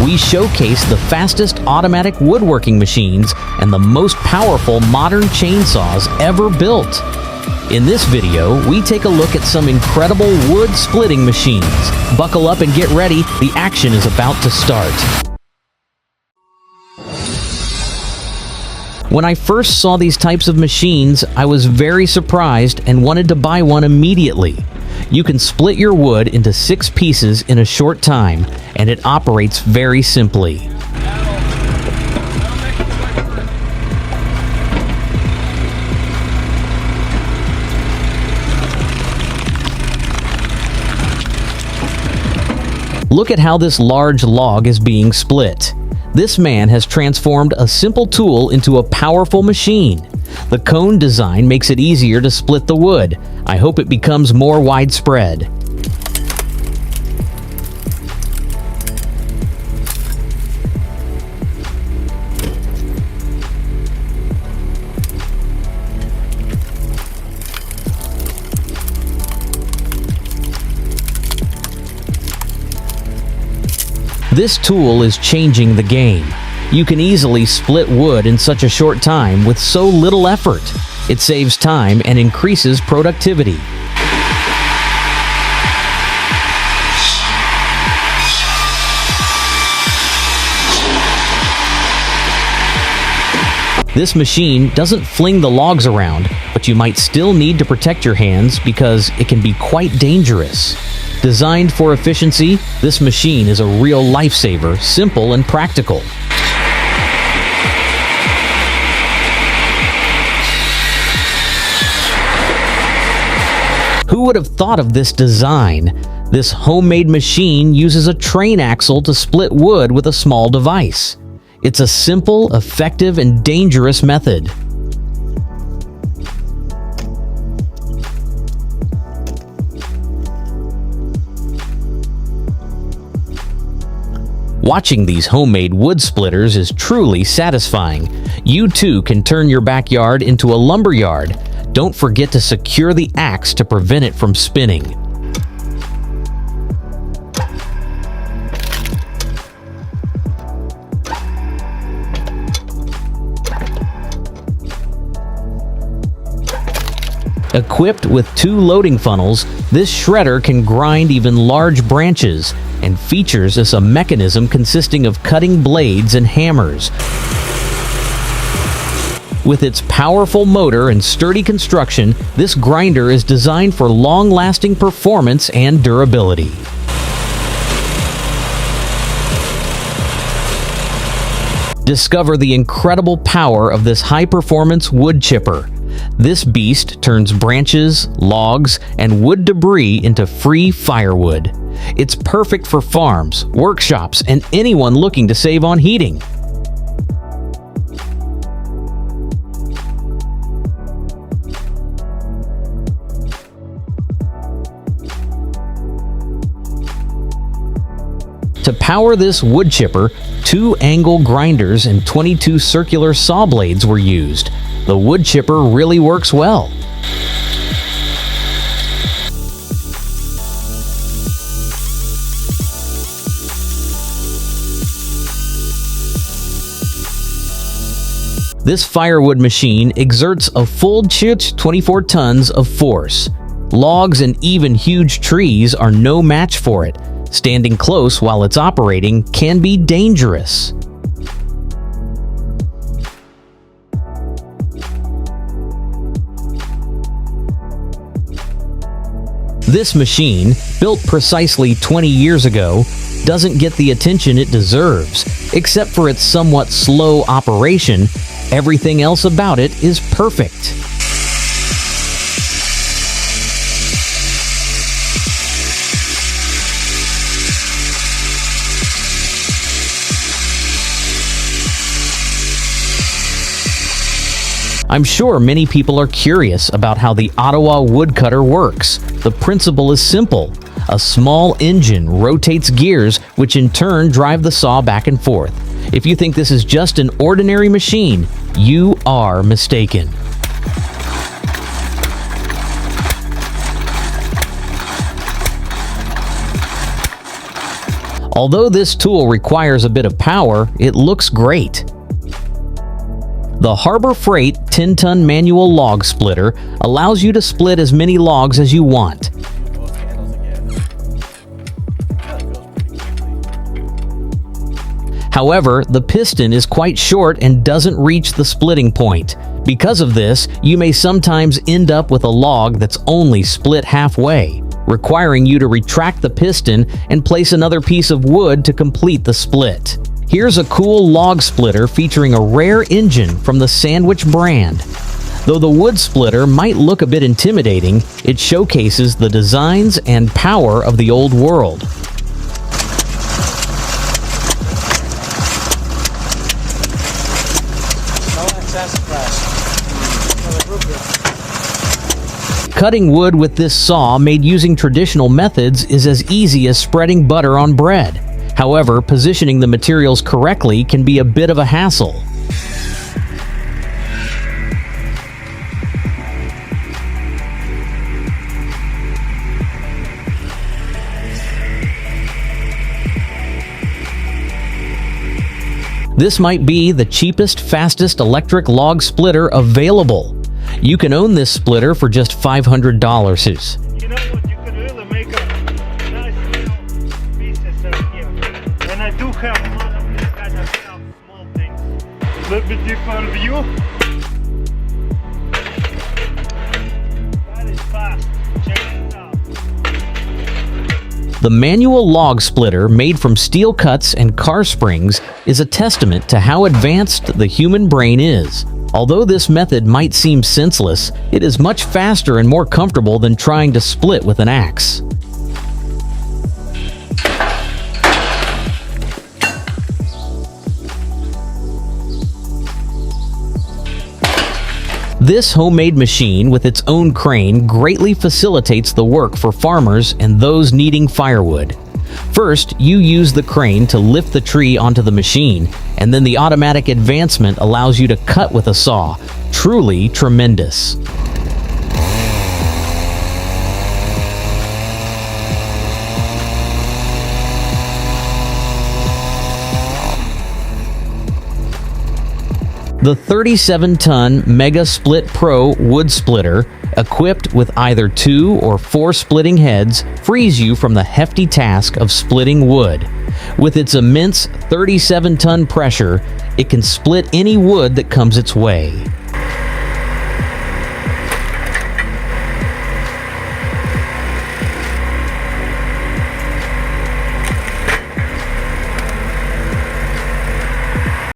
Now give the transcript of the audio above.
we showcase the fastest automatic woodworking machines and the most powerful modern chainsaws ever built. In this video, we take a look at some incredible wood splitting machines. Buckle up and get ready, the action is about to start. When I first saw these types of machines, I was very surprised and wanted to buy one immediately. You can split your wood into 6 pieces in a short time, and it operates very simply. Look at how this large log is being split. This man has transformed a simple tool into a powerful machine. The cone design makes it easier to split the wood. I hope it becomes more widespread. This tool is changing the game. You can easily split wood in such a short time with so little effort. It saves time and increases productivity. This machine doesn't fling the logs around, but you might still need to protect your hands because it can be quite dangerous. Designed for efficiency, this machine is a real lifesaver, simple and practical. Who would have thought of this design? This homemade machine uses a train axle to split wood with a small device. It's a simple, effective, and dangerous method. Watching these homemade wood splitters is truly satisfying. You too can turn your backyard into a lumber yard. Don't forget to secure the axe to prevent it from spinning. Equipped with 2 loading funnels, this shredder can grind even large branches and features a mechanism consisting of cutting blades and hammers. With its powerful motor and sturdy construction, this grinder is designed for long-lasting performance and durability. Discover the incredible power of this high-performance wood chipper. This beast turns branches, logs, and wood debris into free firewood. It's perfect for farms, workshops, and anyone looking to save on heating. To power this wood chipper, 2 angle grinders and 22 circular saw blades were used. The wood chipper really works well. This firewood machine exerts a full 24 tons of force. Logs and even huge trees are no match for it. Standing close while it's operating can be dangerous. This machine, built precisely 20 years ago, doesn't get the attention it deserves. Except for its somewhat slow operation, everything else about it is perfect. I'm sure many people are curious about how the Ottawa woodcutter works. The principle is simple. A small engine rotates gears, which in turn drive the saw back and forth. If you think this is just an ordinary machine, you are mistaken. Although this tool requires a bit of power, it looks great. The Harbor Freight 10-ton manual log splitter allows you to split as many logs as you want. However, the piston is quite short and doesn't reach the splitting point. Because of this, you may sometimes end up with a log that's only split halfway, requiring you to retract the piston and place another piece of wood to complete the split. Here's a cool log splitter featuring a rare engine from the Sandwich brand. Though the wood splitter might look a bit intimidating, it showcases the designs and power of the old world. Cutting wood with this saw made using traditional methods is as easy as spreading butter on bread. However, positioning the materials correctly can be a bit of a hassle. This might be the cheapest, fastest electric log splitter available. You can own this splitter for just $500. You know what, you can really make a nice little pieces out here. And I do have a lot of these kind of small things. A little bit different view. That is fast. Check it out. The manual log splitter, made from steel cuts and car springs, is a testament to how advanced the human brain is. Although this method might seem senseless, it is much faster and more comfortable than trying to split with an axe. This homemade machine with its own crane greatly facilitates the work for farmers and those needing firewood. First, you use the crane to lift the tree onto the machine, and then the automatic advancement allows you to cut with a saw. Truly tremendous. The 37-ton Mega Split Pro wood splitter, equipped with either 2 or 4 splitting heads, frees you from the hefty task of splitting wood. With its immense 37-ton pressure, it can split any wood that comes its way.